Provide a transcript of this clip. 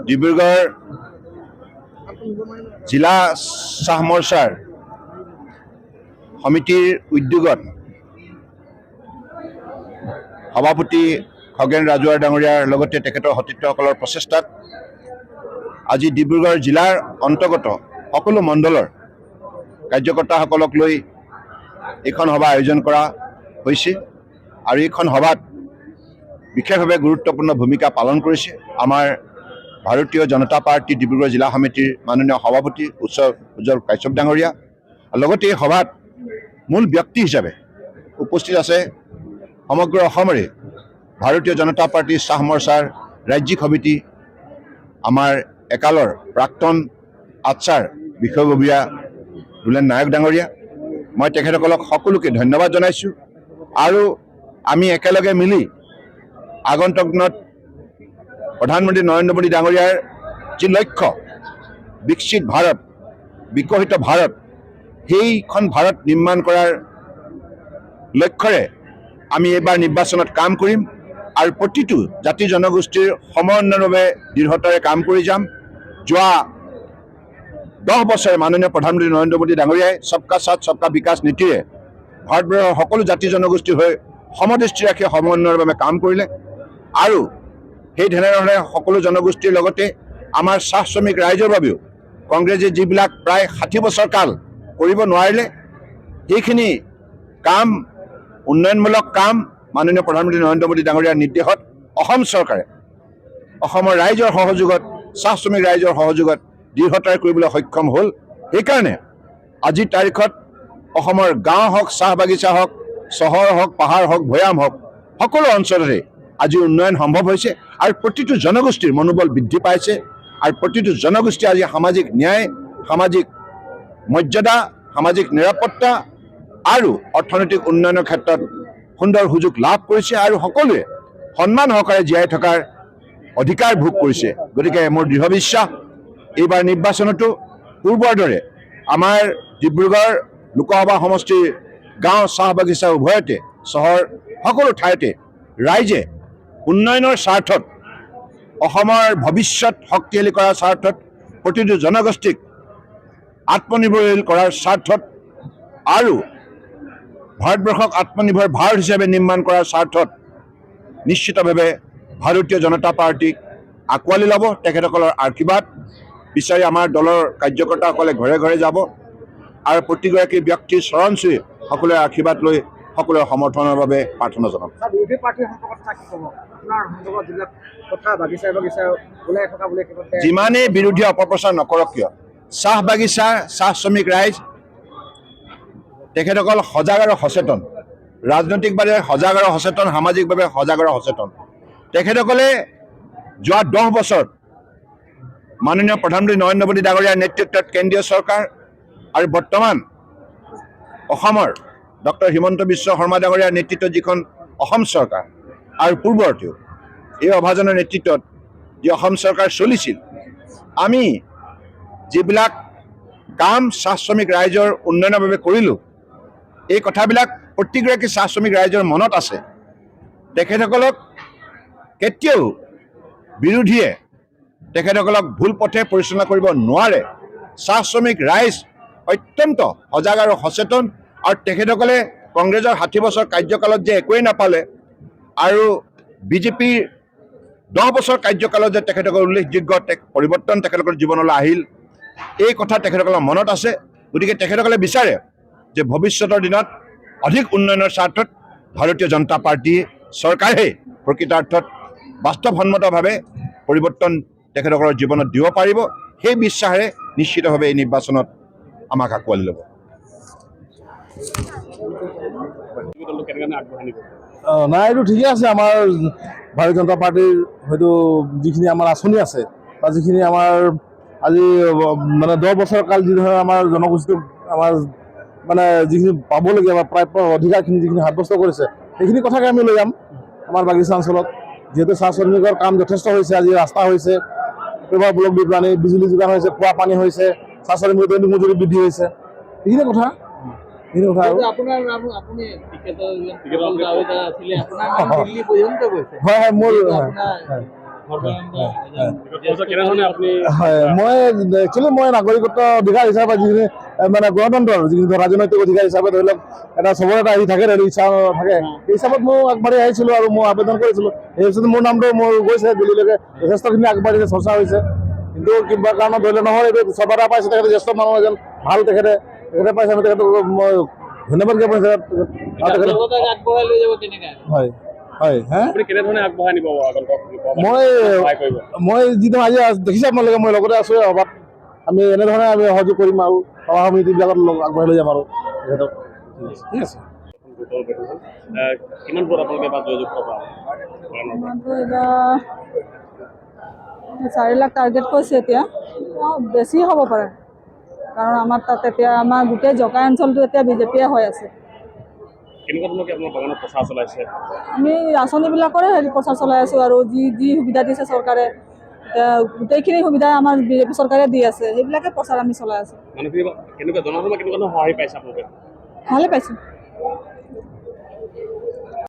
ডিব্ৰুগড় জিলা চাহ মৰ্চাৰ সমিতিৰ উদ্যোগত সভাপতি খগেন ৰাজুৱাৰ ডাঙৰীয়াৰ লগতে তেখেতৰ সতীৰ্থসকলৰ প্ৰচেষ্টাত আজি ডিব্ৰুগড় জিলাৰ অন্তৰ্গত সকলো মণ্ডলৰ কাৰ্যকৰ্তাসকলক লৈ এইখন সভা আয়োজন কৰা হৈছে আৰু এইখন সভাত বিশেষভাৱে গুৰুত্বপূৰ্ণ ভূমিকা পালন কৰিছে আমাৰ ভাৰতীয় জনতা পাৰ্টি ডিব্ৰুগড় জিলা সমিতিৰ মাননীয় সভাপতি উজ্জ্বল কাশ্যপ ডাঙৰীয়া। লগতে এই সভাত মূল ব্যক্তি হিচাপে উপস্থিত আছে সমগ্ৰ অসমৰে ভাৰতীয় জনতা পাৰ্টি চাহ মৰ্চাৰ ৰাজ্যিক সমিতি আমাৰ একালৰ প্ৰাক্তন আটচাৰ বিষয়ববীয়া দুলেন নায়ক ডাঙৰীয়া। মই তেখেতসকলক সকলোকে ধন্যবাদ জনাইছোঁ আৰু আমি একেলগে মিলি আগন্তুক দিনত প্ৰধানমন্ত্ৰী নৰেন্দ্ৰ মোদী ডাঙৰীয়াৰ যি লক্ষ্য বিকশিত ভাৰত বিকশিত ভাৰত সেইখন ভাৰত নিৰ্মাণ কৰাৰ লক্ষ্যৰে আমি এইবাৰ নিৰ্বাচনত কাম কৰিম আৰু প্ৰতিটো জাতি জনগোষ্ঠীৰ সমন্বয়ৰ বাবে দৃঢ়তাৰে কাম কৰি যাম। যোৱা 10 বছৰে মাননীয় প্ৰধানমন্ত্ৰী নৰেন্দ্ৰ মোদী ডাঙৰীয়াই সবকা সাথ সবকা বিকাশ নীতিৰে ভাৰতবৰ্ষৰ সকলো জাতি জনগোষ্ঠীৰ হৈ সমদৃষ্টি ৰাখি সমন্বয়ৰ বাবে কাম কৰিলে আৰু সেই ধৰণে সকলো জনগোষ্ঠীৰ লগতে আমাৰ চাহ শ্ৰমিক ৰাইজৰ বাবেও কংগ্ৰেছে যিবিলাক প্ৰায় 60 বছৰ কাল কৰিব নোৱাৰিলে সেইখিনি কাম উন্নয়নমূলক কাম মাননীয় প্ৰধানমন্ত্ৰী নৰেন্দ্ৰ মোদী ডাঙৰীয়াৰ নিৰ্দেশত অসম চৰকাৰে অসমৰ ৰাইজৰ সহযোগত চাহ শ্ৰমিক ৰাইজৰ সহযোগত দৃঢ়তাৰে কৰিবলৈ সক্ষম হ'ল। সেইকাৰণে আজিৰ তাৰিখত অসমৰ গাঁও হওক চাহ বাগিচা হওক চহৰ হওক পাহাৰ হওক ভৈয়াম হওক সকলো অঞ্চলতে আজি উন্নয়ন সম্ভৱ হৈছে আৰু প্ৰতিটো জনগোষ্ঠীৰ মনোবল বৃদ্ধি পাইছে আৰু প্ৰতিটো জনগোষ্ঠী আজি সামাজিক ন্যায় সামাজিক মৰ্যাদা সামাজিক নিৰাপত্তা আৰু অৰ্থনৈতিক উন্নয়নৰ ক্ষেত্ৰত সুন্দৰ সুযোগ লাভ কৰিছে আৰু সকলোৱে সন্মান সহকাৰে জীয়াই থকাৰ অধিকাৰ ভোগ কৰিছে। গতিকে মোৰ দৃঢ় বিশ্বাস এইবাৰ নিৰ্বাচনতো পূৰ্বৰ দৰে আমাৰ ডিব্ৰুগড় লোকসভা সমষ্টিৰ গাঁও চাহ বাগিচা উভয়তে চহৰ সকলো ঠাইতে ৰাইজে উন্নয়নৰ স্বাৰ্থত অসমৰ ভৱিষ্যত শক্তিশালী কৰাৰ স্বাৰ্থত প্ৰতিটো জনগোষ্ঠীক আত্মনিৰ্ভৰশীল কৰাৰ স্বাৰ্থত আৰু ভাৰতবৰ্ষক আত্মনিৰ্ভৰ ভাৰত হিচাপে নিৰ্মাণ কৰাৰ স্বাৰ্থত নিশ্চিতভাৱে ভাৰতীয় জনতা পাৰ্টিক আঁকোৱালি ল'ব। তেখেতসকলৰ আশীৰ্বাদ বিচাৰি আমাৰ দলৰ কাৰ্যকৰ্তাসকলে ঘৰে ঘৰে যাব আৰু প্ৰতিগৰাকী ব্যক্তিৰ চৰণ চুই সকলোৰে আশীৰ্বাদ লৈ সকলোৰে সমৰ্থনৰ বাবে প্ৰাৰ্থনা জনাম। যিমানেই বিৰোধী অপপ্ৰচাৰ নকৰক কিয় চাহ বাগিচা চাহ শ্ৰমিক ৰাইজ তেখেতসকল সজাগ আৰু সচেতন, ৰাজনৈতিকভাৱে সজাগ আৰু সচেতন, সামাজিকভাৱে সজাগ আৰু সচেতন। তেখেতসকলে যোৱা 10 বছৰত মাননীয় প্ৰধানমন্ত্ৰী নৰেন্দ্ৰ মোদী ডাঙৰীয়াৰ নেতৃত্বত কেন্দ্ৰীয় চৰকাৰ আৰু বৰ্তমান অসমৰ ডক্টৰ হিমন্ত বিশ্ব শৰ্মা ডাঙৰীয়াৰ নেতৃত্বত যিখন অসম চৰকাৰ আৰু পূৰ্বতেও এই অভাজনৰ নেতৃত্বত যি অসম চৰকাৰ চলিছিল আমি যিবিলাক কাম চাহ শ্ৰমিক ৰাইজৰ উন্নয়নৰ বাবে কৰিলোঁ এই কথাবিলাক প্ৰতিগৰাকী চাহ শ্ৰমিক ৰাইজৰ মনত আছে। তেখেতসকলক কেতিয়াও বিৰোধীয়ে তেখেতসকলক ভুল পথে পৰিচালনা কৰিব নোৱাৰে। চাহ শ্ৰমিক ৰাইজ অত্যন্ত সজাগ আৰু সচেতন আৰু তেখেতসকলে কংগ্ৰেছৰ 60 বছৰ কাৰ্যকালত যে একোৱেই নাপালে আৰু বিজেপিৰ 10 বছৰ কাৰ্যকালত যে তেখেতসকলৰ উল্লেখযোগ্য পৰিৱৰ্তন তেখেতসকলৰ জীৱনলৈ আহিল এই কথা তেখেতসকলৰ মনত আছে। গতিকে তেখেতসকলে বিচাৰে যে ভৱিষ্যতৰ দিনত অধিক উন্নয়নৰ স্বাৰ্থত ভাৰতীয় জনতা পাৰ্টি চৰকাৰে প্ৰকৃতাৰ্থত বাস্তৱসন্মতভাৱে পৰিৱৰ্তন তেখেতসকলৰ জীৱনত দিব পাৰিব। সেই বিশ্বাসেৰে নিশ্চিতভাৱে এই নিৰ্বাচনত আমাক আঁকোৱালি ল'ব। নাই এইটো ঠিকে আছে। আমাৰ ভাৰতীয় জনতা পাৰ্টিৰ হয়তো যিখিনি আমাৰ আঁচনি আছে বা যিখিনি আমাৰ আজি মানে 10 বছৰ কাল যিধৰণে আমাৰ জনগোষ্ঠীক আমাৰ মানে যিখিনি পাবলগীয়া বা প্ৰাপ্য অধিকাৰখিনি যিখিনি সাব্যস্ত কৰিছে সেইখিনি কথাকে আমি লৈ যাম আমাৰ বাগিচা অঞ্চলত। যিহেতু চাহ শ্ৰমিকৰ কাম যথেষ্ট হৈছে, আজি ৰাস্তা হৈছে, পেপাৰ ব্লক দি পানী বিজুলী যোগান হৈছে, খোৱা পানী হৈছে, চাহ শ্ৰমিকৰ দৈনিক মজুৰি বৃদ্ধি হৈছে, এইখিনি কথা। হয় হয় মোৰ কেনেধৰণে আপুনি হয় মই একচুৱেলি মই নাগৰিকত্ব অধিকাৰ হিচাপে যিখিনি মানে গণতন্ত্ৰৰ যিখিনি ৰাজনৈতিক অধিকাৰ হিচাপে ধৰি লওক এটা চবৰে এটা থাকে ধৰি ইচ্ছা থাকে সেই হিচাপত মই আগবাঢ়ি আহিছিলোঁ আৰু মই আবেদন কৰিছিলোঁ সেই হিচাপত মোৰ নামটো মোৰ গৈছে দিল্লীলৈকে যথেষ্টখিনি আগবাঢ়িছে চৰ্চা হৈছে কিন্তু কিবা কাৰণত ধৰি লওক নহয় এইটো চৰকাৰে পাইছে তেখেতে জ্যেষ্ঠ মানুহ এজন ভাল তেখেতে পাইছে আমি তেখেতক মই ধন্যবাদ জ্ঞাপন আগবঢ়াই লৈ যাব কেনেকৈ হয় হয় হা আপুনি কেনেধৰণে আগবঢ়াই নিব আগন্তক মই সহায় কৰিব মই যিটো আজি দেখিছে আপোনালোকে মই লগতে আছোঁ সভাত আমি এনেধৰণে আমি সহযোগ কৰিম আৰু সভা সমিতিবিলাকত আগবঢ়াই লৈ যাম আৰু তেখেতক ঠিক আছে কিমান পৰত আপোনালোকে বা জয়যুক্ত পাব আমাৰতো এইবাৰ 4 লাখ টাৰ্গেট কৈছে এতিয়া বেছি হ'ব পাৰে কাৰণ আমাৰ তাত এতিয়া আমাৰ গোটেই জকা অঞ্চলটো এতিয়া বিজেপিয়ে হৈ আছে কেনেকুৱা ধৰণে আপোনাৰ বাগানত প্ৰচাৰ চলাইছে আমি আঁচনিবিলাকৰে প্ৰচাৰ চলাই আছোঁ আৰু যি সুবিধা দিছে চৰকাৰে এতিয়া গোটেইখিনি সুবিধা আমাৰ বিজেপি চৰকাৰে দি আছে সেইবিলাকে প্ৰচাৰ আমি চলাই আছোঁ মানুহখিনি কেনেকুৱা জনসাধাৰণৰ কেনেকুৱা ধৰণৰ সহায় পাইছে আপোনালোকে ভালে পাইছোঁ